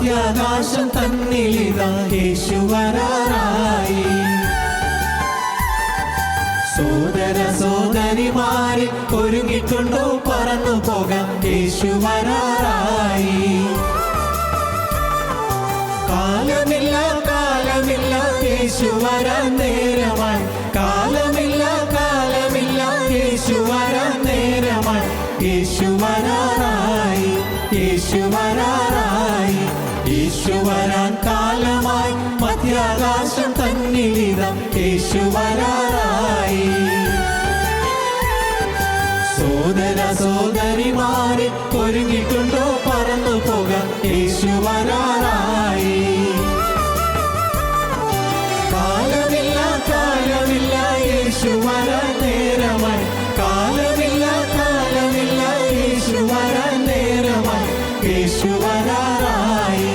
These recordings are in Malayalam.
മധ്യാകാശം തന്നിലിതാ യേശു വരാറായി. സോദര സോദരിമാരെ ഒരുങ്ങിക്കൊണ്ടു പറന്നു പോകാം, യേശു വരാറായി. കാലമില്ല കാലമില്ല യേശു വരാൻ നേരമായി. കാലമില്ല കാലമില്ല യേശു വരാൻ നേരമായി. യേശു വരാറായി, യേശു വരാറായി. യേശു വരാൻ കാലമായി മധ്യാകാശം തന്നിലിതാ യേശു വരാറായി. സോദര സോദരിമാരെ ഒരുങ്ങിക്കൊണ്ടു പറന്നു പോകാം, യേശു വരാറായി. കാലമില്ല കാലമില്ല യേശു വരാൻ നേരമായി. കാലമില്ല കാലമില്ല യേശു വരാൻ നേരമായി. യേശു വരാറായി,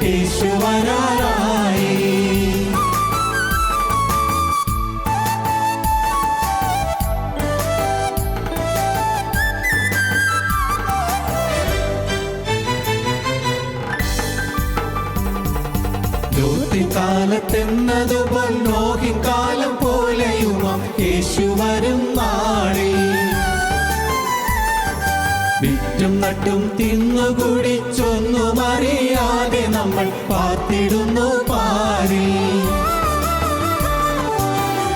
യേശു വരാറായി. കാലത്തെന്നതുപോൽ നോഹിൻ കാലം പോലെയുമാം യേശു വരും നാളിൽ. വിറ്റും നട്ടും തിന്നുകൂടി ചൊന്നുമറിയാതെ നമ്മൾ പാർത്തിടുന്നു പാരിൽ.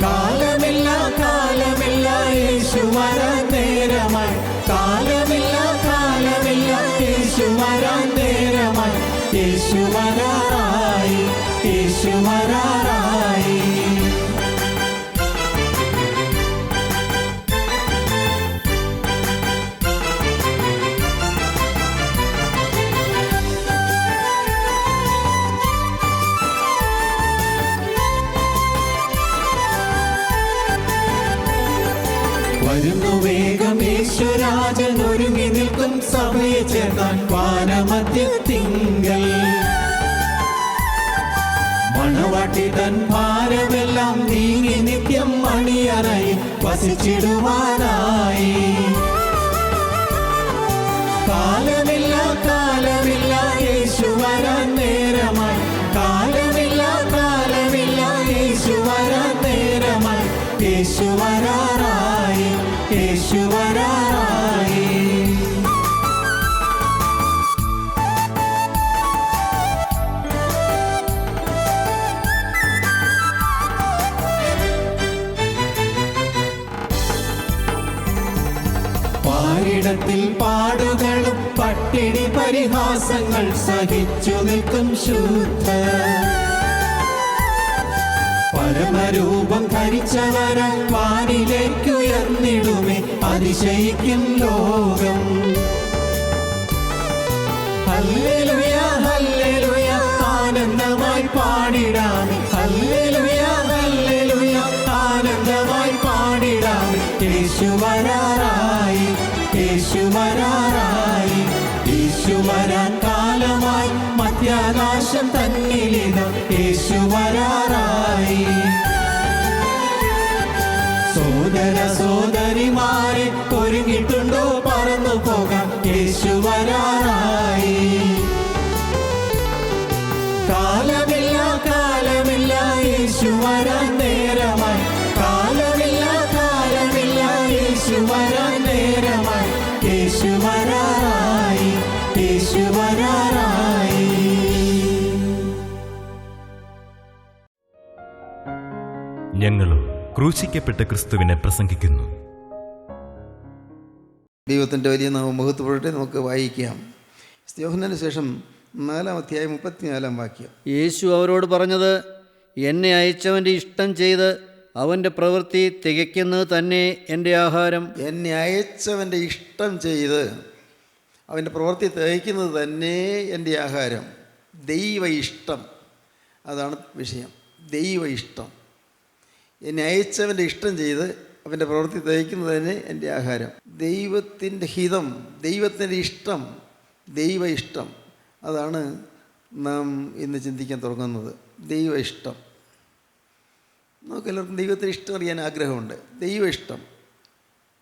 കാലമില്ല കാലമില്ല യേശു വരാൻ നേരമായി. കാലമില്ല കാലമില്ല യേശു വരാൻ നേരമായി. യേശു വരാറായി, യേശു വരാറായി. വരുന്നു വേഗം യേശുരാജൻ, ഒരുങ്ങി നിൽക്കും സഭയെ ചേർക്കാൻ വാനമധ്യത്തിങ്കൽ. മണവാട്ടി തൻ ഭാരമെല്ലാം നീങ്ങി നിത്യം മണിയറയിൽ വസിച്ചിടുവാനായി. കാലമില്ല കാലമില്ല യേശു വരാൻ നേരമായി. കാലമില്ല കാലമില്ല യേശു വരാൻ നേരമായി. യേശു വരാറായി, യേശു വരാറായി. പാരിടത്തിൽ പാടുകളും പട്ടിണി പരിഹാസങ്ങൾ സഹിച്ചു നിൽക്കും ശുദ്ധ. പരമരൂപം ധരിച്ചവരാൽ വാനിലേക്കുയർന്നിടുമേ അതിശയിക്കും ലോകം. ഹല്ലേലൂയ ഹല്ലേലൂയ ആനന്ദമായി പാടിടാമേ. ഹല്ലേലൂയ ഹല്ലേലൂയ ആനന്ദമായി പാടിടാമേ. യേശു വരാറായി, യേശു വരാറായി. യേശു വരാൻ കാലമായി മധ്യാകാശം തന്നിലിതാ യേശു വരാറായി. സോദര സോദരിമാരെ ഒരുങ്ങിട്ടുണ്ടോ പറന്നു പോകാം, യേശു വരാറായി. കാലമില്ല കാലമില്ല യേശു വരാൻ നേരമായി. കാലമില്ല കാലമില്ല യേശു വരാൻ നേരമായി. യേശു വരാറായി, യേശു വരാറായി. ഞങ്ങളോ ക്രൂശിക്കപ്പെട്ട ക്രിസ്തുവിനെ പ്രസംഗിക്കുന്നു. ദൈവത്തിൻ്റെ വലിയ നാമം മഹത്വപ്പെടട്ടെ. നമുക്ക് വായിക്കാം. യോഹന്നാന് ശേഷം 4-ാം അധ്യായം 34-ാം വാക്യം. യേശു അവരോട് പറഞ്ഞത്, എന്നെ അയച്ചവൻ്റെ ഇഷ്ടം ചെയ്ത് അവൻ്റെ പ്രവൃത്തി തികയ്ക്കുന്നത് തന്നെ എൻ്റെ ആഹാരം. എന്നെ അയച്ചവൻ്റെ ഇഷ്ടം ചെയ്ത് അവൻ്റെ പ്രവൃത്തി തികയ്ക്കുന്നത് തന്നെ എൻ്റെ ആഹാരം. ദൈവ ഇഷ്ടം, അതാണ് വിഷയം. ദൈവ ഇഷ്ടം. എന്നെ അയച്ചവൻ്റെ ഇഷ്ടം ചെയ്ത് അവൻ്റെ പ്രവൃത്തി തികയ്ക്കുന്നത് തന്നെ എൻ്റെ ആഹാരം. ദൈവത്തിൻ്റെ ഹിതം, ദൈവത്തിൻ്റെ ഇഷ്ടം, ദൈവ ഇഷ്ടം, അതാണ് നാം ഇന്ന് ചിന്തിക്കാൻ തുടങ്ങുന്നത്. ദൈവ ഇഷ്ടം. നമുക്കെല്ലാവർക്കും ദൈവത്തിൻ്റെ ഇഷ്ടം അറിയാൻ ആഗ്രഹമുണ്ട്. ദൈവ ഇഷ്ടം.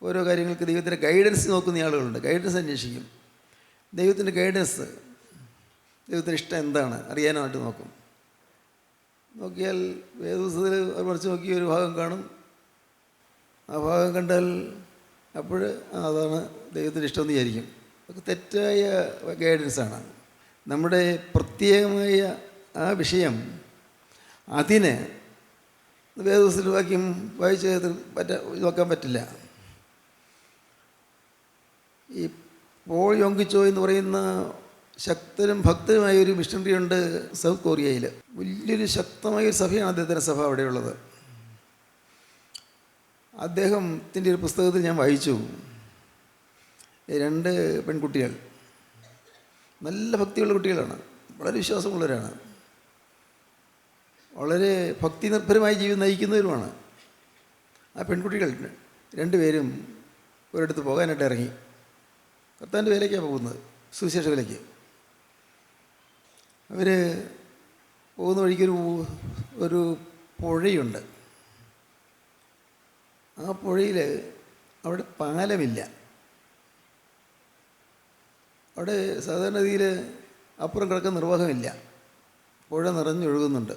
ഓരോ കാര്യങ്ങൾക്ക് ദൈവത്തിൻ്റെ ഗൈഡൻസ് നോക്കുന്ന ആളുകളുണ്ട്. ഗൈഡൻസ് അന്വേഷിക്കും. ദൈവത്തിൻ്റെ ഗൈഡൻസ് ദൈവത്തിന് ഇഷ്ടം എന്താണ് അറിയാനായിട്ട് നോക്കും. നോക്കിയാൽ വേദപുസ്തകത്തിൽ മറിച്ച് നോക്കി ഒരു ഭാഗം കാണും. ആ ഭാഗം കണ്ടാൽ അപ്പോൾ അതാണ് ദൈവത്തിന് ഇഷ്ടമെന്ന് വിചാരിക്കും. അതൊക്കെ തെറ്റായ ഗൈഡൻസാണ്. നമ്മുടെ പ്രത്യേകമായ ആ വിഷയം അതിന് വേദപുസ്തകത്തിൽ വാക്യം വായിച്ച് നോക്കാൻ പറ്റില്ല. ഈ പോൾ യോങ്കിച്ചോ എന്ന് പറയുന്ന ശക്തനും ഭക്തനുമായ ഒരു മിഷണറി ഉണ്ട് സൗത്ത് കൊറിയയിൽ. വലിയൊരു ശക്തമായ ഒരു സഭയാണ് അദ്ദേഹത്തിൻ്റെ സഭ അവിടെയുള്ളത്. അദ്ദേഹത്തിൻ്റെ ഒരു പുസ്തകത്തിൽ ഞാൻ വായിച്ചു, 2 പെൺകുട്ടികൾ നല്ല ഭക്തിയുള്ള കുട്ടികളാണ്, വളരെ വിശ്വാസമുള്ളവരാണ്, വളരെ ഭക്തി നിർഭരമായ ജീവിതം നയിക്കുന്നവരുമാണ്. ആ പെൺകുട്ടികൾ 2 പേരും ഒരിടത്ത് പോകാനായിട്ട് ഇറങ്ങി. കർത്താവിൻ്റെ വേലയ്ക്കാണ് പോകുന്നത്, സുവിശേഷ വേലയ്ക്ക്. അവർ പോകുന്ന വഴിക്കൊരു പുഴയുണ്ട്. ആ പുഴയിൽ അവിടെ പാലമില്ല. അവിടെ സാധാരണ രീതിയിൽ അപ്പുറം കിടക്കുന്ന നിർവാഹമില്ല. പുഴ നിറഞ്ഞൊഴുകുന്നുണ്ട്.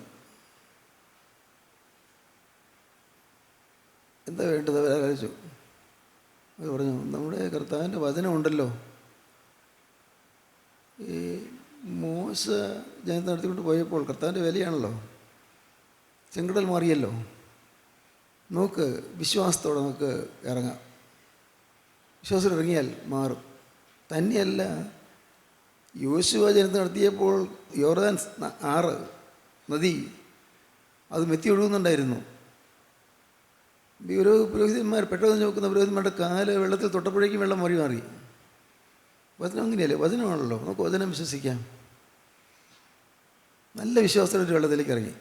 എന്താ വേണ്ടത് അവരാലോചിച്ചു. അത് പറഞ്ഞു, നമ്മുടെ കർത്താവിൻ്റെ വചനമുണ്ടല്ലോ, ഈ മോശ ജനത്തെ നടത്തിക്കൊണ്ട് പോയപ്പോൾ കർത്താവിൻ്റെ വിലയാണല്ലോ, ചെങ്കടൽ മാറിയല്ലോ, നോക്ക് വിശ്വാസത്തോടെ നമുക്ക് ഇറങ്ങാം. വിശ്വാസത്തോടെ ഇറങ്ങിയാൽ മാറും. തന്നെയല്ല, യോശുവ ജനത്തെ നടത്തിയപ്പോൾ യോർദാൻ 6 നദി അത് മെത്തി ഒഴുകുന്നുണ്ടായിരുന്നു. ഓരോ പുരോഹിതന്മാർ പെട്ടെന്ന് നോക്കുന്ന പുരോഹിതന്മാരുടെ കാല് വെള്ളത്തിൽ തൊട്ടപ്പോഴേക്കും വെള്ളം മാറി. വചനം അങ്ങനെയല്ലേ, വചനമാണല്ലോ, നമുക്ക് വചനം വിശ്വസിക്കാം. നല്ല വിശ്വാസത്തോടെ വെള്ളത്തിലേക്ക് ഇറങ്ങി.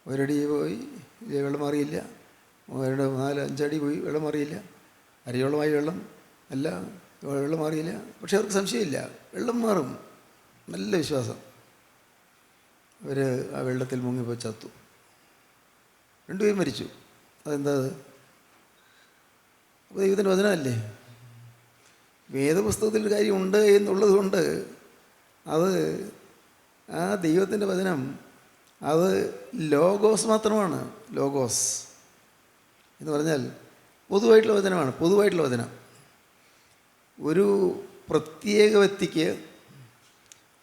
ഒരടി പോയി വെള്ളം മാറിയില്ല, 4-5 അടി പോയി വെള്ളം മാറിയില്ല, അരയോളമായി വെള്ളം അല്ല, വെള്ളം മാറിയില്ല. പക്ഷെ അവർക്ക് സംശയമില്ല, വെള്ളം മാറും. നല്ല വിശ്വാസം. അവർ ആ വെള്ളത്തിൽ മുങ്ങിപ്പോയി ചത്തു. 2 പേരും മരിച്ചു. അതെന്താ? അപ്പോൾ ദൈവത്തിൻ്റെ വചനമല്ലേ. വേദപുസ്തകത്തിലൊരു കാര്യമുണ്ട് എന്നുള്ളത് കൊണ്ട് അത് ആ ദൈവത്തിൻ്റെ വചനം അത് ലോഗോസ് മാത്രമാണ്. ലോഗോസ് എന്ന് പറഞ്ഞാൽ പൊതുവായിട്ടുള്ള വചനമാണ്. പൊതുവായിട്ടുള്ള വചനം ഒരു പ്രത്യേക വ്യക്തിക്ക്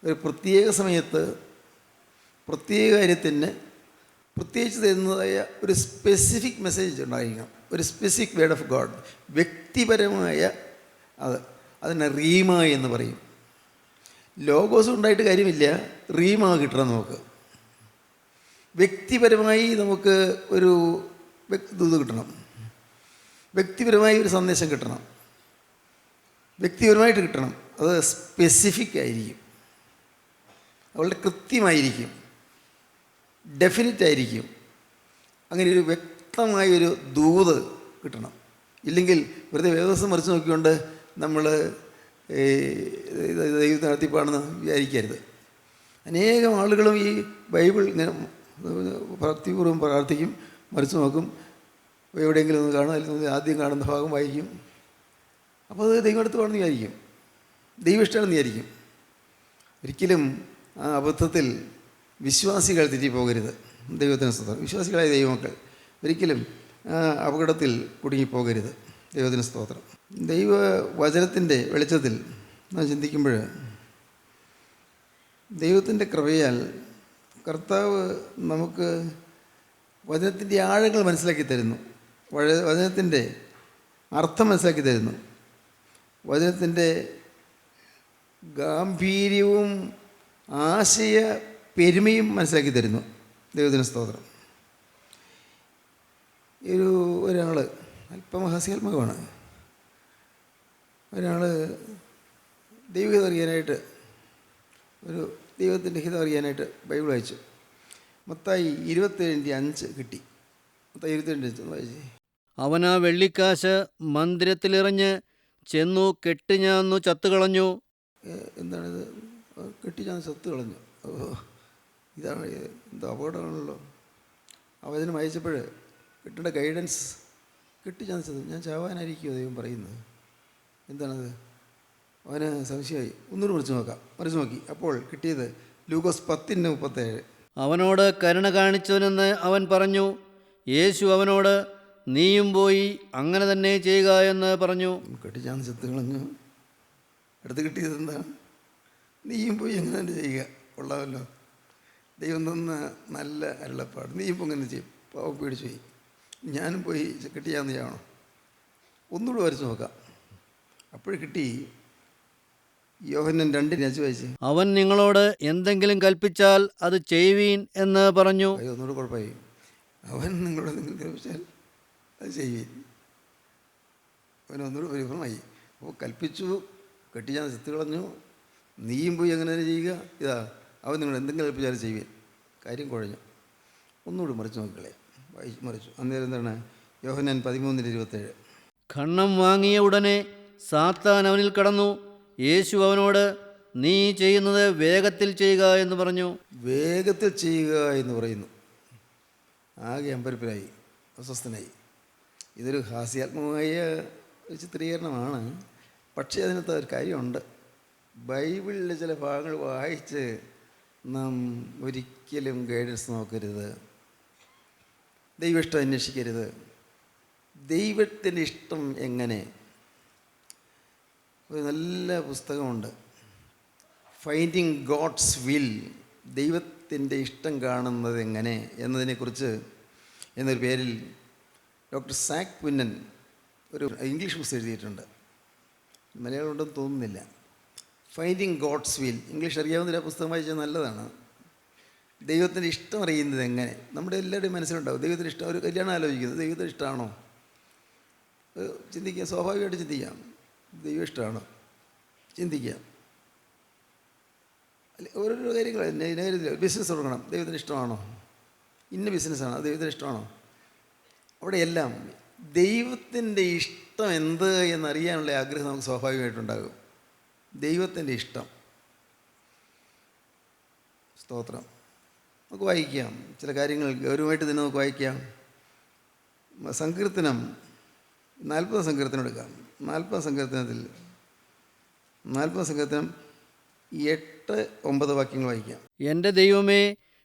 ഒരു പ്രത്യേക സമയത്ത് പ്രത്യേക കാര്യത്തിന് പ്രത്യേകിച്ച് തരുന്നതായ ഒരു സ്പെസിഫിക് മെസ്സേജ് ഉണ്ടായിരിക്കണം. ഒരു സ്പെസിഫിക് വേർഡ് ഓഫ് ഗോഡ്, വ്യക്തിപരമായ അതിനെ റീമ എന്ന് പറയും. ലോഗോസ് ഉണ്ടായിട്ട് കാര്യമില്ല, റീമ കിട്ടണം. നമുക്ക് വ്യക്തിപരമായി നമുക്ക് ഒരു ഇത് കിട്ടണം, വ്യക്തിപരമായി ഒരു സന്ദേശം കിട്ടണം, വ്യക്തിപരമായിട്ട് കിട്ടണം. അത് സ്പെസിഫിക് ആയിരിക്കും, വളരെ കൃത്യമായിരിക്കും, ഡെഫിനിറ്റ് ആയിരിക്കും. അങ്ങനെ ഒരു വ്യക്തമായൊരു ദൂത് കിട്ടണം. ഇല്ലെങ്കിൽ വെറുതെ വേദവസം മറിച്ച് നോക്കിക്കൊണ്ട് നമ്മൾ ദൈവത്തെ നടത്തിപ്പാണെന്ന് വിചാരിക്കരുത്. അനേകം ആളുകളും ഈ ബൈബിൾ ഇങ്ങനെ ഭക്തിപൂർവ്വം പ്രാർത്ഥിക്കും, മറിച്ച് നോക്കും, എവിടെയെങ്കിലും ഒന്ന് കാണും, അല്ലെങ്കിൽ ആദ്യം കാണുന്ന ഭാഗം വായിക്കും. അപ്പോൾ അത് ദൈവടുത്ത് വേണമെന്ന് വിചാരിക്കും, ദൈവം ഇഷ്ടമാണെന്ന് വിചാരിക്കും. ഒരിക്കലും ആ അബദ്ധത്തിൽ വിശ്വാസികൾ തെറ്റിപ്പോകരുത്. ദൈവത്തിന് സ്തോത്രം. വിശ്വാസികളായ ദൈവമക്കൾ ഒരിക്കലും ആ അപകടത്തിൽ കുടുങ്ങിപ്പോകരുത്. ദൈവത്തിന് സ്തോത്രം. ദൈവവചനത്തിൻ്റെ വെളിച്ചത്തിൽ നാം ചിന്തിക്കുമ്പോൾ ദൈവത്തിൻ്റെ കൃപയാൽ കർത്താവ് നമുക്ക് വചനത്തിൻ്റെ ആഴങ്ങൾ മനസ്സിലാക്കി തരുന്നു, വചനത്തിൻ്റെ അർത്ഥം മനസ്സിലാക്കി തരുന്നു, വചനത്തിൻ്റെ ഗാംഭീര്യവും ആശയ പെരുമയും മനസ്സിലാക്കി തരുന്നു. ദൈവത്തിന് സ്തോത്രം. ഒരാൾ അല്പം ഹാസ്യാത്മകമാണ്. ഒരാൾ ദൈവഹിതം അറിയാനായിട്ട്, ഒരു ദൈവത്തിൻ്റെ ഹിതം അറിയാനായിട്ട് ബൈബിൾ വായിച്ചു. മത്തായി 27:5 കിട്ടി. മത്തായി 27:5 വായിച്ചേ. അവൻ ആ വെള്ളിക്കാശ് മന്ദിരത്തിലെറിഞ്ഞ് ചെന്നു കെട്ടിഞ്ഞാന്നു ചത്തുകളഞ്ഞു. എന്താണിത്? കെട്ടിഞ്ഞാന്ന് ചത്തു കളഞ്ഞു. ഇതാണ് എന്താ അപകടമാണല്ലോ. അവചനം വായിച്ചപ്പോൾ കിട്ടേണ്ട ഗൈഡൻസ് കെട്ടിച്ചാന്ന് ചത്തു. ഞാൻ ചാവാനായിരിക്കുമോ ദൈവം പറയുന്നത്? എന്താണത്? അവന് സംശയമായി. ഒന്നുകൂടി മറിച്ച് നോക്കി. അപ്പോൾ കിട്ടിയത് ലൂക്കോസ് 10:37. അവനോട് കരുണ കാണിച്ചവനെന്ന് അവൻ പറഞ്ഞു. യേശു അവനോട്, നീയും പോയി അങ്ങനെ തന്നെ ചെയ്യുക എന്ന് പറഞ്ഞു. കെട്ടിച്ചാന്ന് ചെത്ത് കളഞ്ഞു. അടുത്ത് കിട്ടിയത് എന്താണ്? നീയും പോയി അങ്ങനെ തന്നെ ചെയ്യുക. കൊള്ളാമല്ലോ, ദൈവം തന്ന നല്ല അരുളപ്പാട്. നീയും പോയി അങ്ങനെ ചെയ്യും. പാവം പേടിച്ചു പോയി. ഞാനും പോയി കെട്ടിച്ചാന്ന് ചെയ്യണോ? ഒന്നുകൂടി വരച്ച് നോക്കാം. അപ്പോഴും കിട്ടി. യോഹന്നാൻ 2:5 വായിച്ച്. അവൻ നിങ്ങളോട് എന്തെങ്കിലും കൽപ്പിച്ചാൽ അത് ചെയ്യുവീൻ എന്ന് പറഞ്ഞു. അയ്യോ, ഒന്നുകൂടെ കുഴപ്പമായി. അവൻ നിങ്ങളോട് നിങ്ങൾ കൽപ്പിച്ചാൽ അത് ചെയ്യുവീൻ. അവനൊന്നുകൂടെ പരിഭ്രമമായി. അപ്പോൾ കൽപ്പിച്ചു, കെട്ടിച്ചാൻ ചെത്ത് കളഞ്ഞു. നീയും പോയി അങ്ങനെ തന്നെ ചെയ്യുക. ഇതാ, അവൻ നിങ്ങൾ എന്തെങ്കിലും കൽപ്പിച്ചാൽ ചെയ്യുവീൻ. കാര്യം കുഴഞ്ഞു. ഒന്നുകൂടി മറിച്ച് നോക്കിക്കളെ. മറിച്ചു. അന്നേരം എന്താണ്? യോഹന്നാൻ 13:27. ഖണ്ഡം വാങ്ങിയ ഉടനെ സാത്താൻ അവനിൽ കടന്നു. യേശു അവനോട്, നീ ചെയ്യുന്നത് വേഗത്തിൽ ചെയ്യുക എന്ന് പറഞ്ഞു. വേഗത്തിൽ ചെയ്യുക എന്ന് പറയുന്നു. ആകെ അമ്പരപ്പിലായി, അസ്വസ്ഥനായി. ഇതൊരു ഹാസ്യാത്മകമായ ഒരു ചിത്രീകരണമാണ്. പക്ഷേ അതിനകത്ത് ഒരു കാര്യമുണ്ട്. ബൈബിളിലെ ചില ഭാഗങ്ങൾ വായിച്ച് നാം ഒരിക്കലും ഗൈഡൻസ് നോക്കരുത്. ദൈവ ഇഷ്ടം അന്വേഷിക്കരുത്. ദൈവത്തിൻ്റെ ഇഷ്ടം എങ്ങനെ? ഒരു നല്ല പുസ്തകമുണ്ട്, ഫൈൻഡിങ് ഗോഡ്സ് വിൽ, ദൈവത്തിൻ്റെ ഇഷ്ടം കാണുന്നത് എങ്ങനെ എന്നതിനെക്കുറിച്ച് എന്നൊരു പേരിൽ ഡോക്ടർ സാക് പുന്നൻ ഒരു ഇംഗ്ലീഷ് പുസ്തകം എഴുതിയിട്ടുണ്ട്. മലയാളം ഉണ്ടെന്ന് തോന്നുന്നില്ല. ഫൈൻഡിങ് ഗോഡ്സ് വിൽ, ഇംഗ്ലീഷ് അറിയാവുന്ന പുസ്തകം വായിച്ചാൽ നല്ലതാണ്. ദൈവത്തിൻ്റെ ഇഷ്ടം അറിയുന്നത് എങ്ങനെ? നമ്മുടെ എല്ലാവരുടെയും മനസ്സിലുണ്ടാവും ദൈവത്തിൻ്റെ ഇഷ്ടം. ഒരു കല്യാണം ആലോചിക്കുന്നത് ദൈവത്തിൻ്റെ ഇഷ്ടമാണോ? ചിന്തിക്കാം, സ്വാഭാവികമായിട്ട് ചിന്തിക്കാം. ദൈവം ഇഷ്ടമാണോ? ചിന്തിക്കാം. അല്ലെ, ഓരോരോ കാര്യങ്ങൾ. ഇന്ന കാര്യത്തിൽ ബിസിനസ് തുടങ്ങണം, ദൈവത്തിന് ഇഷ്ടമാണോ? ഇന്ന ബിസിനസ്സാണ്, അത് ദൈവത്തിന് ഇഷ്ടമാണോ? അവിടെയെല്ലാം ദൈവത്തിൻ്റെ ഇഷ്ടം എന്ത് എന്നറിയാനുള്ള ആഗ്രഹം നമുക്ക് സ്വാഭാവികമായിട്ടുണ്ടാകും. ദൈവത്തിൻ്റെ ഇഷ്ടം. സ്തോത്രം. നമുക്ക് വായിക്കാം ചില കാര്യങ്ങൾ ഗൗരവമായിട്ട് തന്നെ നമുക്ക് വായിക്കാം. സങ്കീർത്തനം 40 സങ്കീർത്തനം എടുക്കാം. 40 സങ്കീർത്തനത്തിൽ 8-9 വാക്യങ്ങൾ വായിക്കാം. എൻ്റെ ദൈവമേ,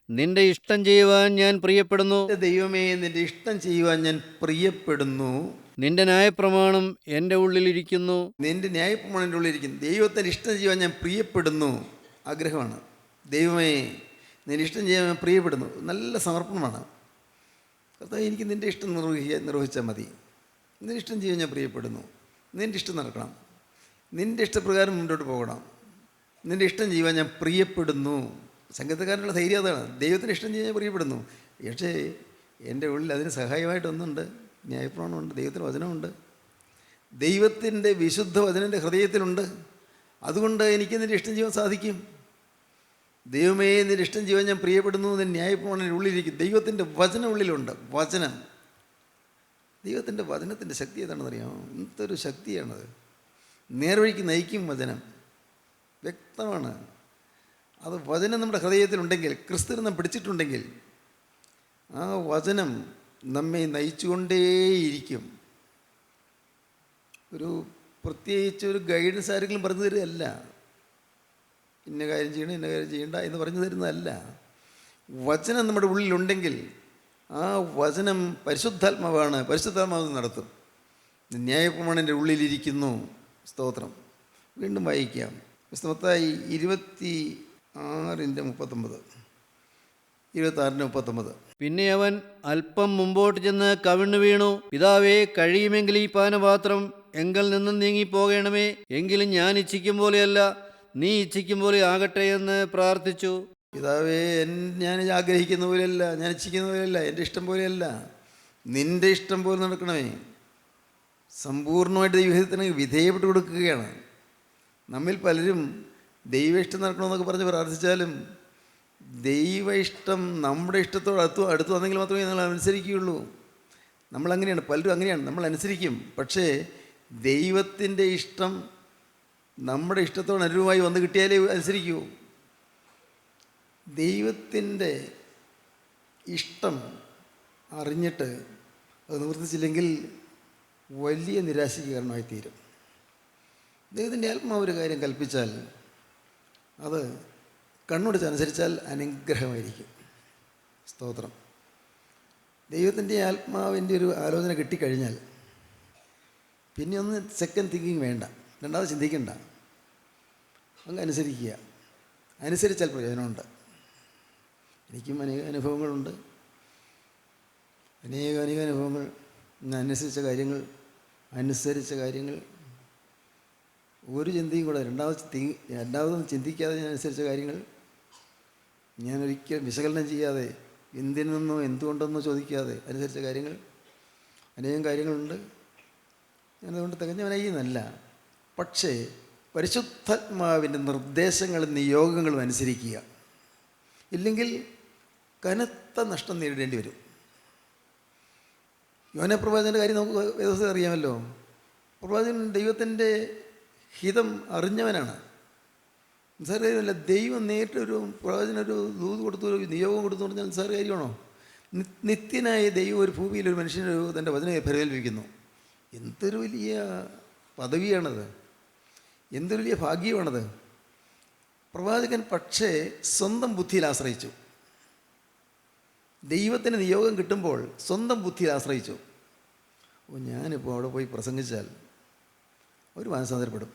നിന്റെ ഇഷ്ടം ചെയ്യുവാൻ ഞാൻ പ്രിയപ്പെടുന്നു. എൻ്റെ ദൈവമേ, നിൻ്റെ ഇഷ്ടം ചെയ്യുവാൻ ഞാൻ പ്രിയപ്പെടുന്നു. നിന്റെ ന്യായപ്രമാണം എൻ്റെ ഉള്ളിലിരിക്കുന്നു. നിൻ്റെ ന്യായപ്രമാണം എൻ്റെ ഉള്ളിലിരിക്കുന്നു. ദൈവത്തിൻ്റെ ഇഷ്ടം ചെയ്യുവാൻ ഞാൻ പ്രിയപ്പെടുന്നു. ആഗ്രഹമാണ്. ദൈവമേ, നിൻ്റെ ഇഷ്ടം ചെയ്യാൻ ഞാൻ പ്രിയപ്പെടുന്നു. നല്ല സമർപ്പണമാണ്. കർത്താവേ, എനിക്ക് നിൻ്റെ ഇഷ്ടം നിർവഹിച്ചാൽ മതി. നിൻ്റെ ഇഷ്ടം ചെയ്യാൻ ഞാൻ പ്രിയപ്പെടുന്നു. നിൻ്റെ ഇഷ്ടം നടക്കണം. നിൻ്റെ ഇഷ്ടപ്രകാരം മുന്നോട്ട് പോകണം. നിൻ്റെ ഇഷ്ടം ചെയ്യുവാൻ ഞാൻ പ്രിയപ്പെടുന്നു. സംഗീതക്കാരനുള്ള ധൈര്യം അതാണ്. ദൈവത്തിന് ഇഷ്ടം ചെയ്യാൻ ഞാൻ പ്രിയപ്പെടുന്നു. പക്ഷേ എൻ്റെ ഉള്ളിൽ അതിന് സഹായമായിട്ടൊന്നുണ്ട്. ന്യായപ്രമാണമുണ്ട്, ദൈവത്തിൻ്റെ വചനമുണ്ട്, ദൈവത്തിൻ്റെ വിശുദ്ധ വചനം എൻ്റെ ഹൃദയത്തിലുണ്ട്. അതുകൊണ്ട് എനിക്ക് നിൻ്റെ ഇഷ്ടം ചെയ്യാൻ സാധിക്കും. ദൈവമേ, നിൻ്റെ ഇഷ്ടം ചെയ്യാൻ ഞാൻ പ്രിയപ്പെടുന്നു. നിൻ്റെ ന്യായപ്രമാണം എൻ്റെ ഉള്ളിലിരിക്കും. ദൈവത്തിൻ്റെ വചനം ഉള്ളിലുണ്ട്. വചനം, ദൈവത്തിൻ്റെ വചനത്തിൻ്റെ ശക്തി ഏതാണെന്നറിയാമോ? എന്തൊരു ശക്തിയാണത്. നേർവഴിക്ക് നയിക്കും വചനം. വ്യക്തമാണ്. അത് വചനം നമ്മുടെ ഹൃദയത്തിലുണ്ടെങ്കിൽ, ക്രിസ്തുവിനെ നാം പിടിച്ചിട്ടുണ്ടെങ്കിൽ, ആ വചനം നമ്മെ നയിച്ചുകൊണ്ടേയിരിക്കും. ഒരു പ്രത്യേകിച്ച് ഒരു ഗൈഡൻസ് ആരെങ്കിലും പറഞ്ഞു തരികയല്ല. ഇന്ന കാര്യം ചെയ്യണം, ഇന്ന കാര്യം ചെയ്യണ്ട എന്ന് പറഞ്ഞു തരുന്നതല്ല. വചനം നമ്മുടെ ഉള്ളിലുണ്ടെങ്കിൽ ആ വചനം പരിശുദ്ധാത്മാവാണ്. പരിശുദ്ധാത്മാവ് നടത്തും. ന്യായപ്രമാണം എൻ്റെ ഉള്ളിലിരിക്കുന്നു. സ്തോത്രം. വീണ്ടും വായിക്കാം. മത്തായി 26:39, 26:39. പിന്നെ അവൻ അല്പം മുമ്പോട്ട് ചെന്ന് കവിണ്ണു വീണു. പിതാവേ, കഴിയുമെങ്കിൽ ഈ പാനപാത്രം എങ്കിൽ നിന്നും നീങ്ങിപ്പോകണമേ. എങ്കിലും ഞാൻ ഇച്ഛിക്കും പോലെയല്ല, നീ ഇച്ഛിക്കും പോലെ ആകട്ടെ എന്ന് പ്രാർത്ഥിച്ചു. പിതാവേ, ഞാൻ ആഗ്രഹിക്കുന്ന പോലെയല്ല, ഞാൻ ഇച്ഛിക്കുന്ന പോലെയല്ല, എൻ്റെ ഇഷ്ടം പോലെയല്ല, നിൻ്റെ ഇഷ്ടം പോലെ നടക്കണമേ. സമ്പൂർണ്ണമായിട്ട് ദൈവത്തിന് വിധേയപ്പെട്ട് കൊടുക്കുകയാണ്. നമ്മിൽ പലരും ദൈവ ഇഷ്ടം നടക്കണമെന്നൊക്കെ പറഞ്ഞ് പ്രാർത്ഥിച്ചാലും ദൈവ ഇഷ്ടം നമ്മുടെ ഇഷ്ടത്തോട് അടുത്ത് വന്നെങ്കിൽ മാത്രമേ നമ്മൾ അനുസരിക്കുകയുള്ളൂ. നമ്മളങ്ങനെയാണ്, പലരും അങ്ങനെയാണ്. നമ്മൾ അനുസരിക്കും. പക്ഷേ ദൈവത്തിൻ്റെ ഇഷ്ടം നമ്മുടെ ഇഷ്ടത്തോട് അനുരൂപമായി വന്ന് കിട്ടിയാലേ അനുസരിക്കൂ. ദൈവത്തിൻ്റെ ഇഷ്ടം അറിഞ്ഞിട്ട് അത് നിവർത്തിച്ചില്ലെങ്കിൽ വലിയ നിരാശയ്ക്ക് കാരണമായി തീരും. ദൈവത്തിൻ്റെ ആത്മാവ് ഒരു കാര്യം കൽപ്പിച്ചാൽ അത് കണ്ണുടച്ചനുസരിച്ചാൽ അനുഗ്രഹമായിരിക്കും. സ്തോത്രം. ദൈവത്തിൻ്റെ ആത്മാവിൻ്റെ ഒരു ആലോചന കിട്ടിക്കഴിഞ്ഞാൽ പിന്നെ ഒന്ന് സെക്കൻഡ് തിങ്കിങ് വേണ്ട, രണ്ടാമത് ചിന്തിക്കണ്ട, അങ്ങ് അനുസരിക്കുക. അനുസരിച്ചാൽ പ്രയോജനമുണ്ട്. എനിക്കും അനേക അനുഭവങ്ങളുണ്ട്. അനേക അനുഭവങ്ങൾ. അനുസരിച്ച കാര്യങ്ങൾ ഒരു ചിന്തയും കൂടെ രണ്ടാമതൊന്നും ചിന്തിക്കാതെ ഞാൻ അനുസരിച്ച കാര്യങ്ങൾ, ഞാൻ ഒരിക്കലും വിശകലനം ചെയ്യാതെ, എന്തിനെന്നോ എന്തുകൊണ്ടെന്നോ ചോദിക്കാതെ അനുസരിച്ച കാര്യങ്ങൾ, അനേകം കാര്യങ്ങളുണ്ട്. ഞാനതുകൊണ്ട് തികഞ്ഞവനായി എന്നല്ല, പക്ഷേ പരിശുദ്ധാത്മാവിൻ്റെ നിർദ്ദേശങ്ങളും നിയോഗങ്ങളും അനുസരിക്കുക. ഇല്ലെങ്കിൽ കനത്ത നഷ്ടം നേരിടേണ്ടി വരും. യോന പ്രവാചകൻ്റെ കാര്യം നമുക്ക് വേദപുസ്തകത്തിൽ അറിയാമല്ലോ. പ്രവാചകൻ ദൈവത്തിൻ്റെ ഹിതം അറിഞ്ഞവനാണ്. നിസ്സാര കാര്യമല്ല. ദൈവം നേരിട്ടൊരു പ്രവാചകനൊരു ദൂത് കൊടുത്തു, ഒരു നിയോഗം കൊടുത്തു പറഞ്ഞാൽ നിസ്സാര കാര്യമാണോ? നിത്യനായ ദൈവം ഒരു ഭൂമിയിൽ ഒരു മനുഷ്യന് തൻ്റെ വചനം പരിപാലിപ്പിക്കുന്നു. എന്തൊരു വലിയ പദവിയാണത്, എന്തൊരു വലിയ ഭാഗ്യമാണത്. പ്രവാചകൻ പക്ഷേ സ്വന്തം ബുദ്ധിയിൽ ആശ്രയിച്ചു. ദൈവത്തിന് നിയോഗം കിട്ടുമ്പോൾ സ്വന്തം ബുദ്ധിയിൽ ആശ്രയിച്ചു. ഞാനിപ്പോൾ അവിടെ പോയി പ്രസംഗിച്ചാൽ അവർ മാനസാന്തരപ്പെടും.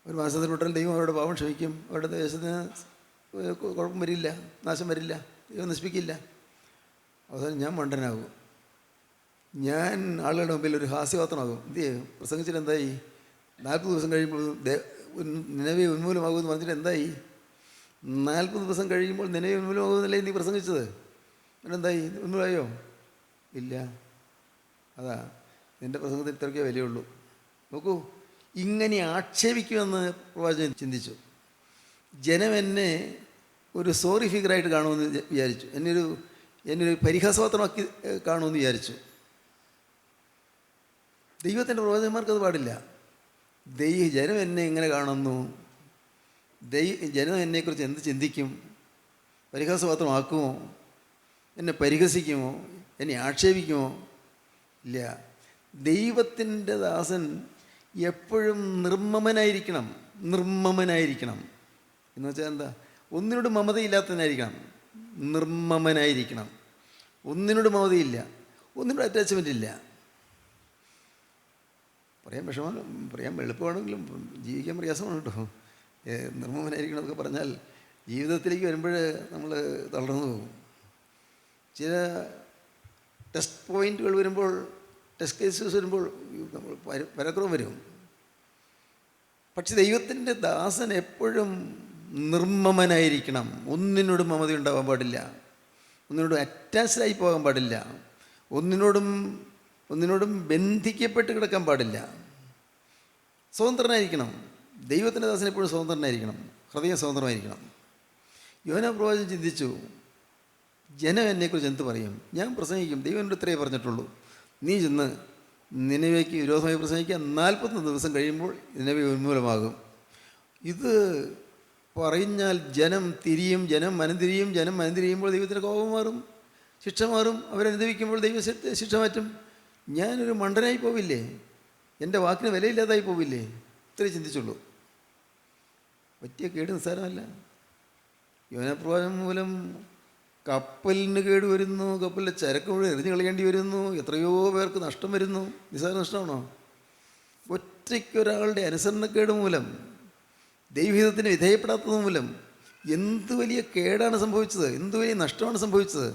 അവർ മാനസാന്തരപ്പെട്ടാൽ ദൈവം അവരുടെ പാപം ക്ഷമിക്കും. അവരുടെ ദേശത്തിന് കുഴപ്പം വരില്ല, നാശം വരില്ല, ദൈവം നശിപ്പിക്കില്ല. അവസാനം ഞാൻ മണ്ടനാകും. ഞാൻ ആളുകളുടെ മുമ്പിൽ ഒരു ഹാസ്യപാത്രമാകും. എന്ത് ചെയ്യും? പ്രസംഗിച്ചിട്ട് എന്തായി? 40 ദിവസം കഴിയുമ്പോൾ നിലവെ ഉന്മൂലമാകുമെന്ന് പറഞ്ഞിട്ട് എന്തായി? 40 ദിവസം കഴിയുമ്പോൾ നിലവെ ഉന്മൂലമാകുമെന്നല്ലേ നീ പ്രസംഗിച്ചത്? എന്തായി? ഉന്മൂലമായോ? ഇല്ല. അതാ നിൻ്റെ പ്രസംഗത്തിന് ഇത്രയ്ക്കേ വിലയുള്ളൂ. നോക്കൂ, ഇങ്ങനെ ആക്ഷേപിക്കുമെന്ന് പ്രവാചകൻ ചിന്തിച്ചു. ജനം എന്നെ ഒരു സോറി ഫിഗറായിട്ട് കാണുമെന്ന് വിചാരിച്ചു. എന്നൊരു പരിഹാസപാത്രമാക്കി കാണുമെന്ന് വിചാരിച്ചു. ദൈവത്തിൻ്റെ പ്രവാചകന്മാർക്കത് പാടില്ല. ജനം എന്നെ എങ്ങനെ കാണുന്നു, ജനം എന്നെക്കുറിച്ച് എന്ത് ചിന്തിക്കും? പരിഹാസപാത്രമാക്കുമോ? എന്നെ പരിഹസിക്കുമോ? എന്നെ ആക്ഷേപിക്കുമോ? ഇല്ല. ദൈവത്തിൻ്റെ ദാസൻ എപ്പോഴും നിർമ്മമനായിരിക്കണം. എന്ന് വെച്ചാൽ എന്താ? ഒന്നിനോട് മമതയില്ലാത്തവനായിരിക്കണം. നിർമ്മമനായിരിക്കണം. ഒന്നിനോട് മമതയില്ല, ഒന്നിനോട് അറ്റാച്ച്മെൻ്റ് ഇല്ല. പറയാൻ എളുപ്പമാണെങ്കിലും ജീവിക്കാൻ പ്രയാസമാണ് കേട്ടോ. നിർമ്മമനായിരിക്കണം എന്നൊക്കെ പറഞ്ഞാൽ ജീവിതത്തിലേക്ക് വരുമ്പോൾ നമ്മൾ തളർന്നു പോകും. ചില ടെസ്റ്റ് പോയിൻ്റുകൾ വരുമ്പോൾ, ടെസ്റ്റ് കേസസ് വരുമ്പോൾ നമ്മൾ പരക്രമം വരും. പക്ഷെ ദൈവത്തിൻ്റെ ദാസൻ എപ്പോഴും നിർമ്മമനായിരിക്കണം. ഒന്നിനോടും മമത ഉണ്ടാവാൻ പാടില്ല, ഒന്നിനോടും അറ്റാച്ച്ഡായി പോകാൻ പാടില്ല, ഒന്നിനോടും ബന്ധിക്കപ്പെട്ട് കിടക്കാൻ പാടില്ല. സ്വതന്ത്രനായിരിക്കണം. ദൈവത്തിൻ്റെ ദാസൻ എപ്പോഴും സ്വതന്ത്രനായിരിക്കണം, ഹൃദയം സ്വതന്ത്രമായിരിക്കണം. യോന പ്രവാചകൻ ചിന്തിച്ചു, ജനം എന്നെക്കുറിച്ച് എന്ത് പറയും? ഞാൻ പ്രസംഗിക്കും. ദൈവം എന്നോട് ഇത്രയേ പറഞ്ഞിട്ടുള്ളൂ, നീ ചെന്ന് നിനവേക്ക് വിരോധമായി പ്രസംഗിക്കുക. 41 ദിവസം കഴിയുമ്പോൾ നിനവേ ഉന്മൂലമാകും. ഇത് പറഞ്ഞാൽ ജനം തിരിയും, ജനം മനംതിരിയുമ്പോൾ ദൈവത്തിൻ്റെ കോപം മാറും, ശിക്ഷ മാറും. അവരനുഭവിക്കുമ്പോൾ ദൈവം ശിക്ഷ മാറ്റും. ഞാനൊരു മണ്ടനായി പോവില്ലേ? എൻ്റെ വാക്കിന് വിലയില്ലാതായി പോവില്ലേ? ഇത്രേ ചിന്തിച്ചുള്ളൂ. പറ്റിയ കേട് നിസ്സാരമല്ല. യോനാപ്രവാചകൻ മൂലം കപ്പലിന് കേട് വരുന്നു, കപ്പലിലെ ചരക്ക് മുഴുവൻ എറിഞ്ഞു കളയേണ്ടി വരുന്നു, എത്രയോ പേർക്ക് നഷ്ടം വരുന്നു. നിസ്സാര നഷ്ടമാണോ? ഒറ്റയ്ക്കൊരാളുടെ അനുസരണക്കേട് മൂലം, ദൈവഹിതത്തിന് വിധേയപ്പെടാത്തത് മൂലം എന്ത് വലിയ കേടാണ് സംഭവിച്ചത്, എന്ത് വലിയ നഷ്ടമാണ് സംഭവിച്ചത്.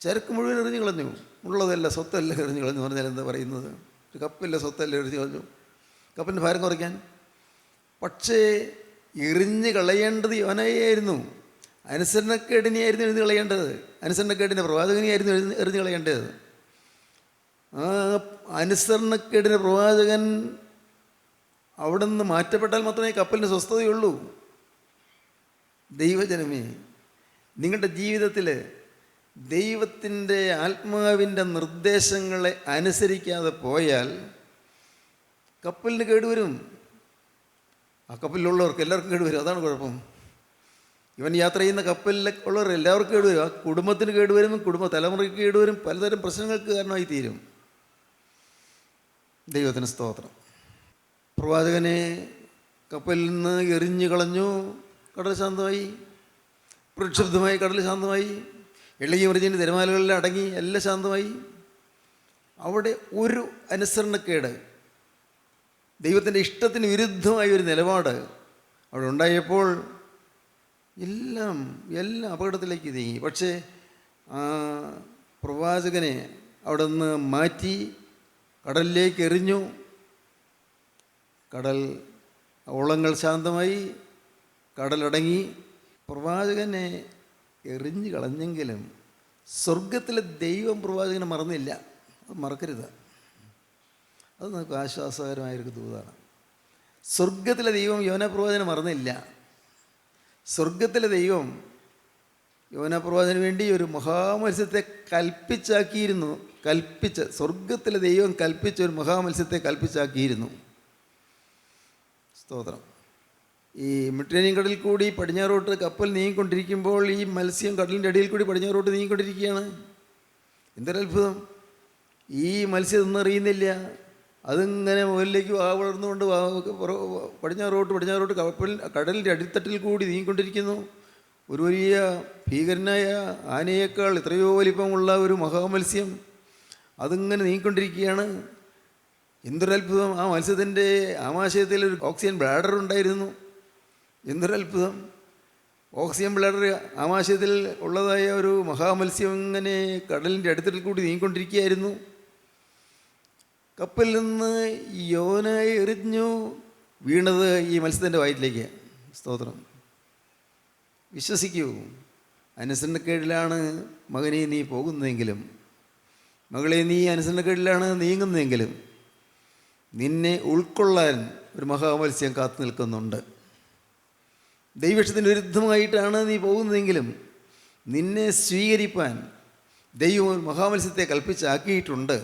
ചരക്ക് മുഴുവൻ എറിഞ്ഞു കളഞ്ഞു, ഉള്ളതല്ല സ്വത്തല്ല എറിഞ്ഞു കളഞ്ഞു പറഞ്ഞാൽ എന്താ പറയുന്നത്? ഒരു കപ്പലിലെ സ്വത്തല്ല എറിഞ്ഞു കളഞ്ഞു, കപ്പലിൻ്റെ ഭാരം കുറയ്ക്കാൻ. പക്ഷേ എറിഞ്ഞ് കളയേണ്ടത് യോനയായിരുന്നു. അനുസരണക്കേടിനെയായിരുന്നു എറിഞ്ഞു കളയേണ്ടത്. അനുസരണക്കേടിൻ്റെ പ്രവാചകനെയായിരുന്നു എറിഞ്ഞു കളയേണ്ടത്. ആ അനുസരണക്കേടിൻ്റെ പ്രവാചകൻ അവിടെ നിന്ന് മാറ്റപ്പെട്ടാൽ മാത്രമേ കപ്പലിന് സ്വസ്ഥതയുള്ളൂ. ദൈവജനമേ, നിങ്ങളുടെ ജീവിതത്തിൽ ദൈവത്തിൻ്റെ ആത്മാവിൻ്റെ നിർദ്ദേശങ്ങളെ അനുസരിക്കാതെ പോയാൽ കപ്പലിന് കേടുവരും. ആ കപ്പലിലുള്ളവർക്ക് എല്ലാവർക്കും കേടുവരും. അതാണ് കുഴപ്പം. ഇവൻ യാത്ര ചെയ്യുന്ന കപ്പലിൽ ഉള്ളവർ എല്ലാവർക്കും കേടുവരും. ആ കുടുംബത്തിന് കേടുവരും, കുടുംബ തലമുറയ്ക്ക് കേടുവരും, പലതരം പ്രശ്നങ്ങൾക്ക് കാരണമായി തീരും. ദൈവത്തിന് സ്തോത്രം. പ്രവാചകനെ കപ്പലിൽ നിന്ന് എറിഞ്ഞു കളഞ്ഞു. കടൽ ശാന്തമായി, പ്രക്ഷുബ്ധമായി കടൽ ശാന്തമായി, ഇളകി മറിഞ്ഞിൻ്റെ തിരമാലകളിൽ അടങ്ങി, എല്ലാം ശാന്തമായി. അവിടെ ഒരു അനുസരണക്കേട്, ദൈവത്തിൻ്റെ ഇഷ്ടത്തിന് വിരുദ്ധമായ ഒരു നിലപാട് അവിടെ ഉണ്ടായപ്പോൾ എല്ലാം അപകടത്തിലേക്ക് നീങ്ങി. പക്ഷേ ആ പ്രവാചകനെ അവിടെ നിന്ന് മാറ്റി കടലിലേക്ക് എറിഞ്ഞു. കടൽ ഓളങ്ങൾ ശാന്തമായി, കടലടങ്ങി. പ്രവാചകനെ എറിഞ്ഞു കളഞ്ഞെങ്കിലും സ്വർഗത്തിലെ ദൈവം പ്രവാചകനെ മറന്നില്ല. അത് മറക്കരുത്. അത് നമുക്ക് ആശ്വാസകരമായൊരു ദൂതാണ്. സ്വർഗത്തിലെ ദൈവം യോനാ പ്രവാചകനെ മറന്നില്ല. സ്വർഗത്തിലെ ദൈവം യോനാ പ്രവാചകന് വേണ്ടി ഒരു മഹാമത്സ്യത്തെ കൽപ്പിച്ചാക്കിയിരുന്നു. സ്വർഗത്തിലെ ദൈവം കൽപ്പിച്ച ഒരു മഹാമത്സ്യത്തെ കൽപ്പിച്ചാക്കിയിരുന്നു. സ്തോത്രം. ഈ മെഡിറ്ററേനിയൻ കടലിൽ കൂടി പടിഞ്ഞാറോട്ട് കപ്പൽ നീങ്ങിക്കൊണ്ടിരിക്കുമ്പോൾ ഈ മത്സ്യം കടലിൻ്റെ അടിയിൽ കൂടി പടിഞ്ഞാറോട്ട് നീങ്ങിക്കൊണ്ടിരിക്കുകയാണ്. എന്തൊരത്ഭുതം! ഈ മത്സ്യം ഒന്നും അറിയുന്നില്ല. അതിങ്ങനെ മുകളിലേക്ക് വളർന്നുകൊണ്ട് പടിഞ്ഞാറോട്ട് കടലിൻ്റെ അടിത്തട്ടിൽ കൂടി നീങ്ങിക്കൊണ്ടിരിക്കുന്നു. ഒരു വലിയ ഭീകരനായ ആനയേക്കാൾ എത്രയോ വലിപ്പമുള്ള ഒരു മഹാമത്സ്യം അതിങ്ങനെ നീങ്ങിക്കൊണ്ടിരിക്കുകയാണ്. എന്തൊരത്ഭുതം! ആ മത്സ്യത്തിൻ്റെ ആമാശയത്തിൽ ഒരു ഓക്സിജൻ ബ്ലാഡർ ഉണ്ടായിരുന്നു. എന്തൊരത്ഭുതം! ഓക്സിജൻ ബ്ലാഡർ ആമാശയത്തിൽ ഉള്ളതായ ഒരു മഹാമത്സ്യം ഇങ്ങനെ കടലിൻ്റെ അടുത്തട്ടിൽ കൂടി നീങ്ങിക്കൊണ്ടിരിക്കുകയായിരുന്നു. കപ്പലിൽ നിന്ന് യോനായെ എറിഞ്ഞു വീണത് ഈ മത്സ്യത്തിൻ്റെ വയറ്റിലേക്ക്. സ്തോത്രം. വിശ്വസിക്കൂ, അനുസരണക്കേടിലാണ് മകനെ നീ പോകുന്നതെങ്കിലും, മകളെ നീ അനുസരണക്കേടിലാണ് നീങ്ങുന്നതെങ്കിലും, നിന്നെ ഉൾക്കൊള്ളാൻ ഒരു മഹാമത്സ്യം കാത്തു നിൽക്കുന്നുണ്ട്. ദൈവത്തിന് വിരുദ്ധമായിട്ടാണ് നീ പോകുന്നതെങ്കിലും നിന്നെ സ്വീകരിപ്പാൻ ദൈവം ഒരു മഹാമത്സ്യത്തെ കൽപ്പിച്ചാക്കിയിട്ടുണ്ട്.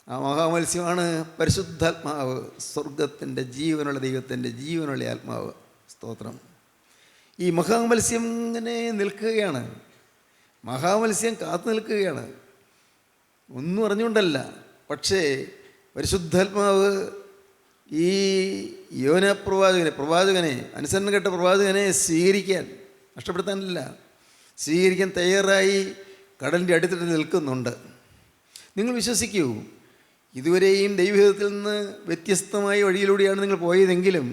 ആ മഹാമത്സ്യമാണ് പരിശുദ്ധാത്മാവ്, സ്വർഗത്തിൻ്റെ ജീവനുള്ള ദൈവത്തിൻ്റെ ജീവനുള്ള ആത്മാവ്. സ്തോത്രം. ഈ മഹാമത്സ്യം ഇങ്ങനെ നിൽക്കുകയാണ്. മഹാമത്സ്യം കാത്തു നിൽക്കുകയാണ്. ഒന്നും അറിഞ്ഞുകൊണ്ടല്ല. പക്ഷേ പരിശുദ്ധാത്മാവ് ഈ യോനാ പ്രവാചകനെ അനുസരണം കേട്ട പ്രവാചകനെ സ്വീകരിക്കാൻ, നഷ്ടപ്പെടുത്താനല്ല, സ്വീകരിക്കാൻ തയ്യാറായി കടലിൻ്റെ അടിത്തട്ടിൽ നിൽക്കുന്നുണ്ട്. നിങ്ങൾ വിശ്വസിക്കൂ, ഇതുവരെയും ദൈവഹിതത്തിൽ നിന്ന് വ്യത്യസ്തമായ വഴിയിലൂടെയാണ് നിങ്ങൾ പോയതെങ്കിലും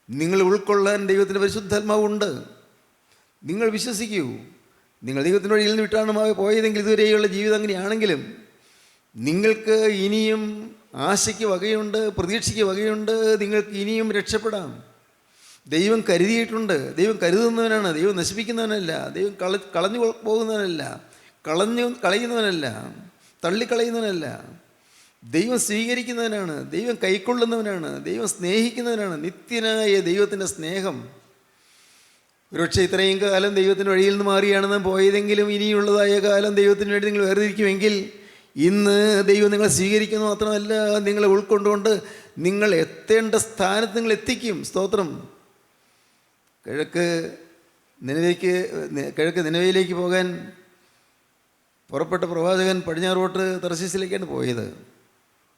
നിങ്ങൾ ഉൾക്കൊള്ളാൻ ദൈവത്തിൻ്റെ പരിശുദ്ധാത്മാവുണ്ട്. നിങ്ങൾ വിശ്വസിക്കൂ, നിങ്ങൾ ദൈവത്തിൻ്റെ വഴിയിൽ നിന്ന് വിട്ടാണ് പോയതെങ്കിൽ ഇതുവരെയുള്ള ജീവിതം അങ്ങനെയാണെങ്കിലും നിങ്ങൾക്ക് ഇനിയും ആശയ്ക്ക് വകയുണ്ട്, പ്രതീക്ഷയ്ക്ക് വകയുണ്ട്. നിങ്ങൾക്ക് ഇനിയും രക്ഷപ്പെടാം. ദൈവം കരുതിയിട്ടുണ്ട്. ദൈവം കരുതുന്നവനാണ്. ദൈവം നശിപ്പിക്കുന്നവനല്ല. ദൈവം കളഞ്ഞു പോകുന്നവനല്ല, കളയുന്നവനല്ല, തള്ളിക്കളയുന്നവനല്ല. ദൈവം സ്വീകരിക്കുന്നവനാണ്. ദൈവം കൈക്കൊള്ളുന്നവനാണ്. ദൈവം സ്നേഹിക്കുന്നവനാണ്. നിത്യനായ ദൈവത്തിൻ്റെ സ്നേഹം. ഒരുപക്ഷെ ഇത്രയും കാലം ദൈവത്തിൻ്റെ വഴിയിൽ നിന്ന് മാറിയാണ് പോയതെങ്കിലും ഇനിയുള്ളതായ കാലം ദൈവത്തിന് വേണ്ടി നിങ്ങൾ വേർതിരിക്കുമെങ്കിൽ ഇന്ന് ദൈവം നിങ്ങളെ സ്വീകരിക്കുന്നു. മാത്രമല്ല, നിങ്ങളെ ഉൾക്കൊണ്ടുകൊണ്ട് നിങ്ങൾ എത്തേണ്ട സ്ഥാനത്ത് നിങ്ങൾ എത്തിക്കും. സ്തോത്രം. കിഴക്ക് നിനവയിലേക്ക് പോകാൻ പുറപ്പെട്ട പ്രവാചകൻ പടിഞ്ഞാറോട്ട് തർശീസിലേക്കാണ് പോയത്.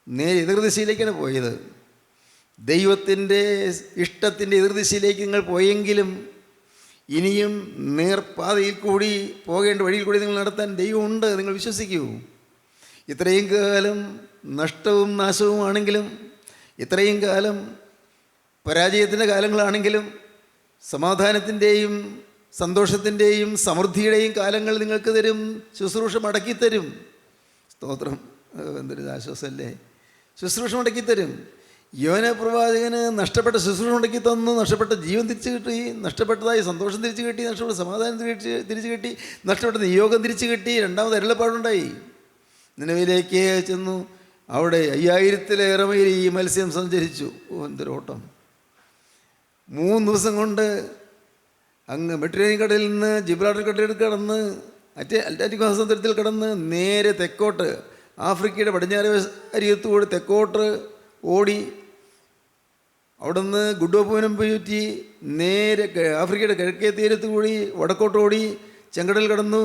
നേരെ എതിർദിശയിലേക്കാണ് പോയത്. ദൈവത്തിൻ്റെ ഇഷ്ടത്തിൻ്റെ എതിർദിശയിലേക്ക് നിങ്ങൾ പോയെങ്കിലും ഇനിയും നേർപാതയിൽ കൂടി പോകേണ്ട വഴിയിൽ കൂടി നിങ്ങൾ നടത്താൻ ദൈവമുണ്ട്. നിങ്ങൾ വിശ്വസിക്കൂ. ഇത്രയും കാലം നഷ്ടവും നാശവുമാണെങ്കിലും, ഇത്രയും കാലം പരാജയത്തിൻ്റെ കാലങ്ങളാണെങ്കിലും, സമാധാനത്തിൻ്റെയും സന്തോഷത്തിൻ്റെയും സമൃദ്ധിയുടെയും കാലങ്ങൾ നിങ്ങൾക്ക് തരും. ശുശ്രൂഷ മടക്കിത്തരും. സ്തോത്രം. എന്തൊരു ആശ്വാസമല്ലേ! ശുശ്രൂഷ മടക്കിത്തരും. യോനാ പ്രവാചകന് നഷ്ടപ്പെട്ട ശുശ്രൂഷ മടക്കി തന്നു. നഷ്ടപ്പെട്ട ജീവൻ തിരിച്ചു കിട്ടി, നഷ്ടപ്പെട്ടതായി സന്തോഷം തിരിച്ചു കിട്ടി, നഷ്ടപ്പെട്ട സമാധാനം തിരിച്ചു കിട്ടി, നഷ്ടപ്പെട്ട നിയോഗം തിരിച്ചു കിട്ടി. രണ്ടാമത് അരുളപ്പാടുണ്ടായി. നിനവിലേക്ക് ചെന്നു. അവിടെ 5000-ലേറെ മൈൽ ഈ മത്സ്യം സഞ്ചരിച്ചു. എന്തൊരോട്ടം! 3 ദിവസം കൊണ്ട് അങ്ങ് മെഡിറ്ററേനിയൻ കടലിൽ നിന്ന് ജിബ്രാൾട്ടർ കടലിൽ കടന്ന് അറ്റ്ലാന്റിക് മഹാസമുദ്രത്തിൽ കടന്ന് നേരെ തെക്കോട്ട് ആഫ്രിക്കയുടെ പടിഞ്ഞാറ് അരികത്തുകൂടി തെക്കോട്ട് ഓടി. അവിടുന്ന് ഗുഡോപൂനം ചുറ്റി നേരെ ആഫ്രിക്കയുടെ കിഴക്കേ തീരത്ത് കൂടി വടക്കോട്ട് ഓടി ചെങ്കടൽ കടന്നു.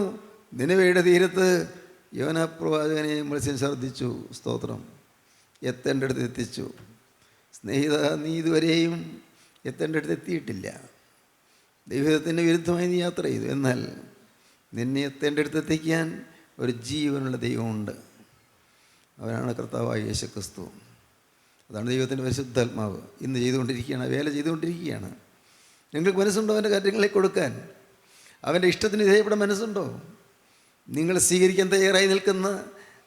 നിനവയുടെ തീരത്ത് യോനാ പ്രവാചകനെ മത്സ്യം ഛർദ്ദിച്ചു. സ്തോത്രം. എത്തേണ്ടടുത്ത് എത്തിച്ചു. സ്നേഹിത, നീ ഇതുവരെയും എത്തേണ്ടടുത്ത് എത്തിയിട്ടില്ല. ദൈവത്തിൻ്റെ വിരുദ്ധമായി നീ യാത്ര ചെയ്തു. എന്നാൽ നിന്നെ എത്തേണ്ടടുത്ത് എത്തിക്കാൻ ഒരു ജീവനുള്ള ദൈവമുണ്ട്. അവനാണ് കർത്താവായ യേശു ക്രിസ്തു. അതാണ് ദൈവത്തിൻ്റെ പരിശുദ്ധാത്മാവ് ഇന്ന് ചെയ്തുകൊണ്ടിരിക്കുകയാണ്, വേല ചെയ്തുകൊണ്ടിരിക്കുകയാണ്. നിങ്ങൾക്ക് മനസ്സുണ്ടോ അവൻ്റെ കാര്യങ്ങളെ കൊടുക്കാൻ? അവൻ്റെ ഇഷ്ടത്തിന് വിധേയപ്പെടാൻ മനസ്സുണ്ടോ? നിങ്ങൾ സ്വീകരിക്കാൻ തയ്യാറായി നിൽക്കുന്ന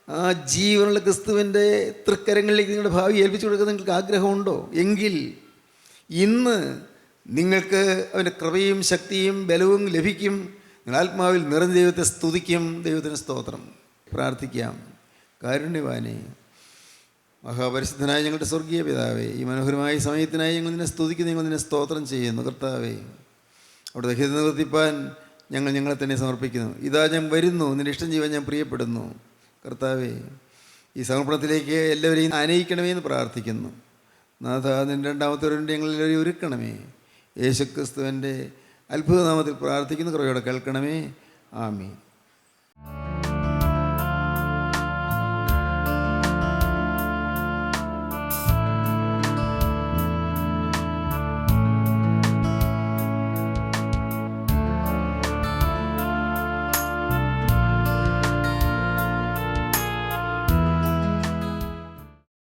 ആ ജീവനുള്ള ക്രിസ്തുവിൻ്റെ തൃക്കരങ്ങളിലേക്ക് നിങ്ങളുടെ ഭാവി ഏൽപ്പിച്ചു കൊടുക്കാൻ നിങ്ങൾക്ക് ആഗ്രഹമുണ്ടോ? എങ്കിൽ ഇന്ന് നിങ്ങൾക്ക് അവൻ്റെ കൃപയും ശക്തിയും ബലവും ലഭിക്കും. നിങ്ങൾ ആത്മാവിൽ നിറഞ്ഞ ദൈവത്തെ സ്തുതിക്കും. ദൈവത്തിന് സ്തോത്രം. പ്രാർത്ഥിക്കാം. കാരുണ്യവാനേ, മഹാപരിശുദ്ധനായ ഞങ്ങളുടെ സ്വർഗീയ പിതാവേ, ഈ മനോഹരമായ സമയത്തിനായി ഞങ്ങൾ നിന്നെ സ്തുതിക്കുന്നു, ഞങ്ങൾ നിന്നെ സ്തോത്രം ചെയ്യുന്നു. കർത്താവേ, അവിടുത്തെ ഹിത നിവർത്തിപ്പാൻ ഞങ്ങളെ തന്നെ സമർപ്പിക്കുന്നു. ഇതാ ഞാൻ വരുന്നു, നിൻ്റെ ഇഷ്ടം ചെയ്യുവാൻ ഞാൻ പ്രിയപ്പെടുന്നു. കർത്താവേ, ഈ സമർപ്പണത്തിലേക്ക് എല്ലാവരെയും ആനയിക്കണമേ എന്ന് പ്രാർത്ഥിക്കുന്നു. നാഥ, നിൻ്റെ രണ്ടാമത്തെ വരവിൻ്റെ ഞങ്ങളെല്ലാവരെയും ഒരുക്കണമേ. യേശുക്രിസ്തുവിൻ്റെ അത്ഭുതനാമത്തിൽ പ്രാർത്ഥിക്കുന്നു. കൃപയോടെ കേൾക്കണമേ. ആമീൻ.